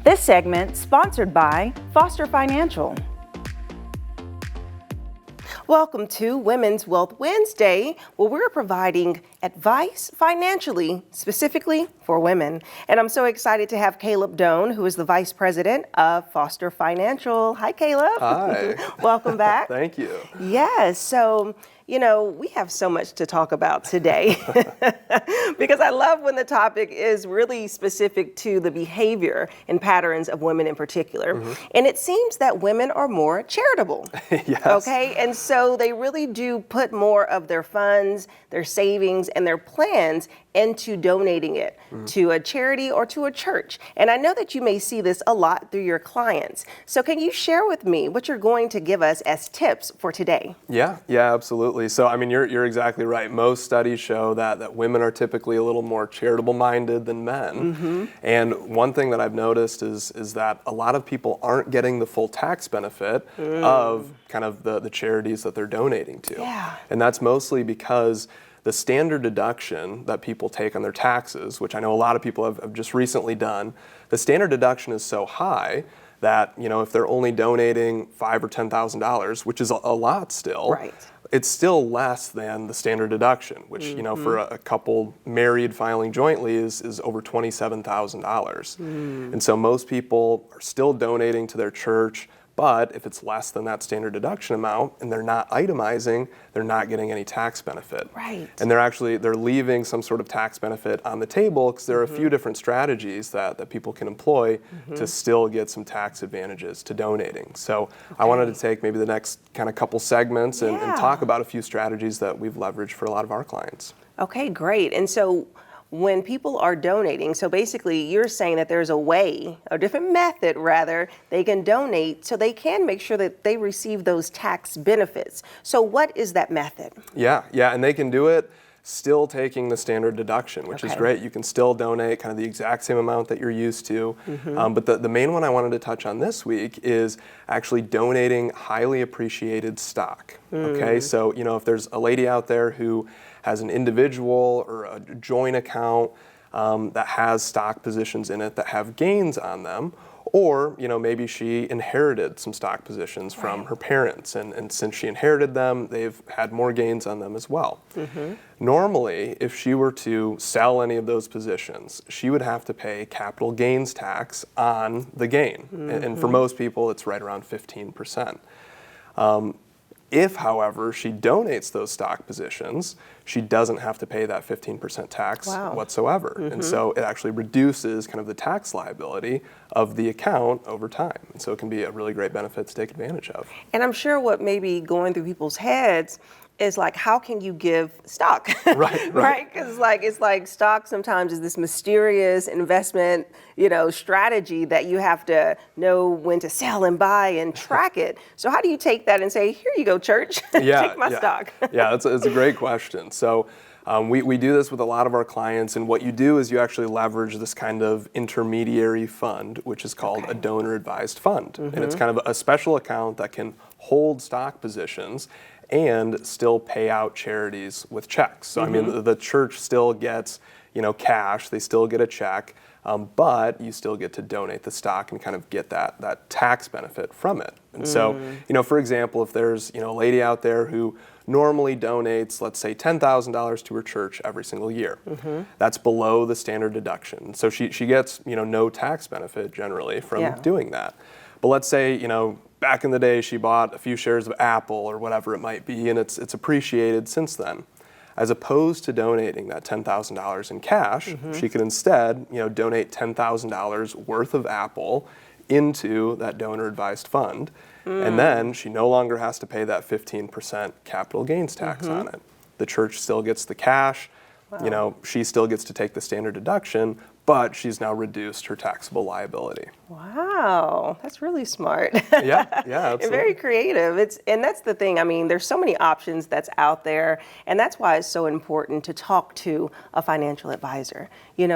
This segment sponsored by Foster Financial. Welcome to Women's Wealth Wednesday, where we're providing advice financially, specifically for women. And I'm so excited to have Caleb Doan, who is the Vice President of Foster Financial. Hi, Caleb. Hi. Welcome back. Thank you. Yes. So, we have so much to talk about today because I love when the topic is really specific to the behavior and patterns of women in particular. Mm-hmm. And it seems that women are more charitable. Yes. Okay. And so they really do put more of their funds, their savings, and their plans into donating it to a charity or to a church. And I know that you may see this a lot through your clients. So can you share with me what you're going to give us as tips for today? Yeah, absolutely. So, you're exactly right. Most studies show that women are typically a little more charitable minded than men. Mm-hmm. And one thing that I've noticed is that a lot of people aren't getting the full tax benefit of kind of the charities that they're donating to. Yeah. And that's mostly because the standard deduction that people take on their taxes, which I know a lot of people have just recently done, the standard deduction is so high that, if they're only donating $5,000 or $10,000, which is a lot still, right, it's still less than the standard deduction, which, for a couple married filing jointly is over $27,000. And so most people are still donating to their church, but if it's less than that standard deduction amount and they're not itemizing, they're not getting any tax benefit. Right. And they're leaving some sort of tax benefit on the table because there are a few different strategies that people can employ to still get some tax advantages to donating. So I wanted to take maybe the next kind of couple segments and talk about a few strategies that we've leveraged for a lot of our clients. Okay, great. And so when people are donating, so basically you're saying that there's a different method rather, they can donate so they can make sure that they receive those tax benefits. So what is that method? Yeah, and they can do it still taking the standard deduction, which is great. You can still donate kind of the exact same amount that you're used to. But the main one I wanted to touch on this week is actually donating highly appreciated stock. Okay, so if there's a lady out there who has an individual or a joint account that has stock positions in it that have gains on them, or maybe she inherited some stock positions from her parents, and since she inherited them, they've had more gains on them as well. Normally, if she were to sell any of those positions, she would have to pay capital gains tax on the gain, and for most people, it's right around 15%. If, however, she donates those stock positions, she doesn't have to pay that 15% tax whatsoever. And so it actually reduces kind of the tax liability of the account over time. And so it can be a really great benefit to take advantage of. And I'm sure what may be going through people's heads is like, how can you give stock? Right? Because it's like stock sometimes is this mysterious investment, strategy that you have to know when to sell and buy and track it. So how do you take that and say, here you go, church, take my stock? It's a great question. So we do this with a lot of our clients, and what you do is you actually leverage this kind of intermediary fund, which is called a donor advised fund. And it's kind of a special account that can hold stock positions and still pay out charities with checks. So the church still gets, cash, they still get a check, but you still get to donate the stock and kind of get that tax benefit from it. And so, for example, if there's, a lady out there who normally donates, let's say $10,000 to her church every single year. That's below the standard deduction. So she gets, no tax benefit generally from doing that. But let's say, back in the day, she bought a few shares of Apple or whatever it might be, and it's appreciated since then. As opposed to donating that $10,000 in cash, she could instead, donate $10,000 worth of Apple into that donor advised fund, and then she no longer has to pay that 15% capital gains tax on it. The church still gets the cash, she still gets to take the standard deduction, but she's now reduced her taxable liability. Wow. Wow, that's really smart. Yeah, absolutely. And very creative. And that's the thing. I mean, there's so many options that's out there, and that's why it's so important to talk to a financial advisor.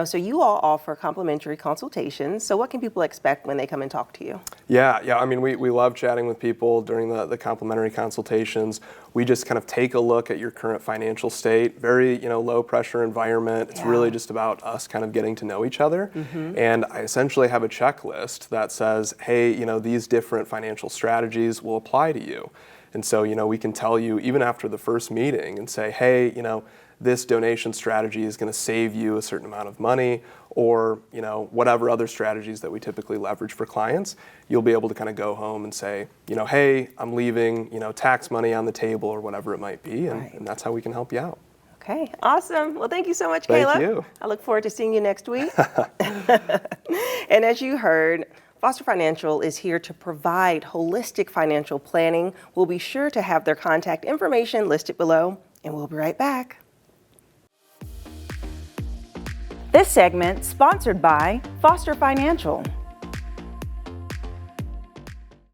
So you all offer complimentary consultations. So what can people expect when they come and talk to you? Yeah. I mean, we love chatting with people during the complimentary consultations. We just kind of take a look at your current financial state. Very, low pressure environment. It's really just about us kind of getting to know each other. And I essentially have a checklist that says, hey, these different financial strategies will apply to you. And so, we can tell you even after the first meeting and say, hey, this donation strategy is going to save you a certain amount of money, or whatever other strategies that we typically leverage for clients. You'll be able to kind of go home and say, hey, I'm leaving tax money on the table, or whatever it might be, and that's how we can help you out. Okay, awesome. Well, thank you so much, Thank Caleb. you. I look forward to seeing you next week. And as you heard, Foster Financial is here to provide holistic financial planning. We'll be sure to have their contact information listed below, and we'll be right back. This segment sponsored by Foster Financial.